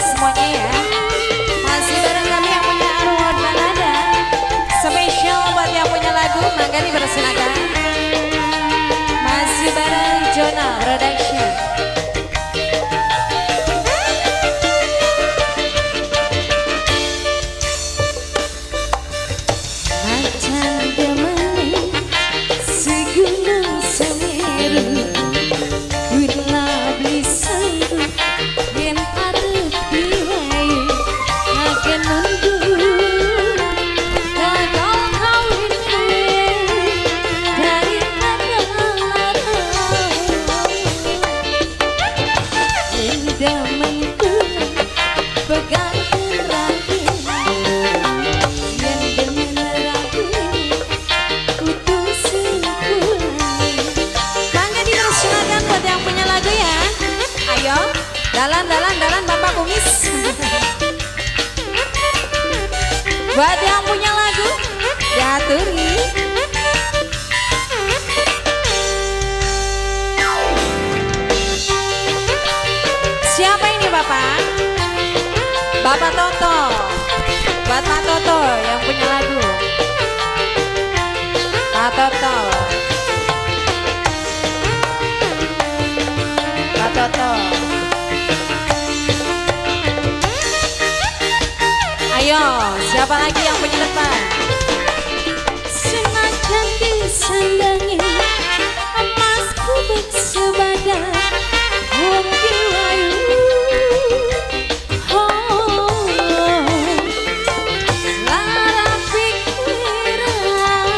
semuanya ya. Masih bareng kami yang punya Arwah Balada. Spesial buat yang punya lagu, mangga dipersilakan. Masih bareng Jona Production. Dalan Bapak Kumis. Buat yang punya lagu, diaturi. Siapa ini Bapak? Bapak Toto. Buat Pak Toto yang punya lagu. Pak Toto. Pak Toto. Ayo, siapa lagi yang punya depan? Senajan disandangi emasku bersebadan wong diwayu. Lara pikiran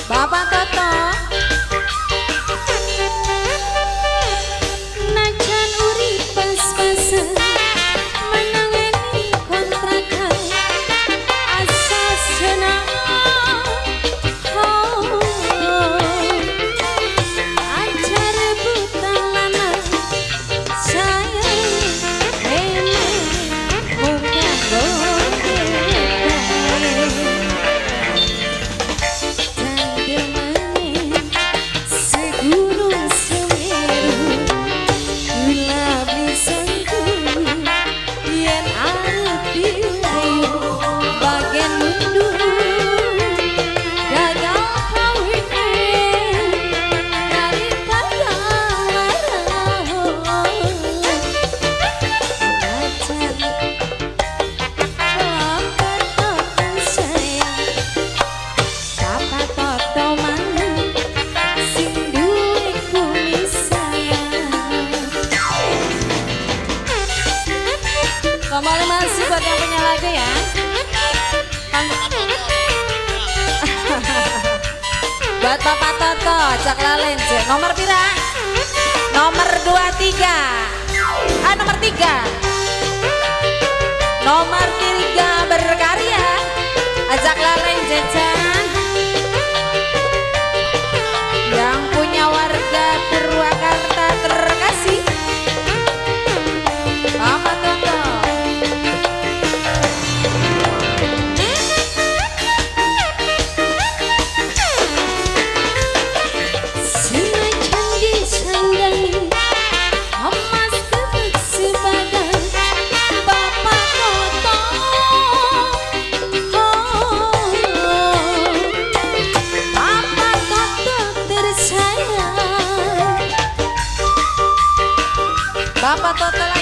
Bapak Toto. najan urip pas-pasan kembali masih buat yang punya lagu ya. Buat Bapak Toto, Cak Lalen, nomor pira? Nomor 23. Nomor 3. Nomor 3 berkarya. Ajak Lalen Jejan. Yang punya warga Purwakarta terkasih. Bapak Toto. Bapak Toto.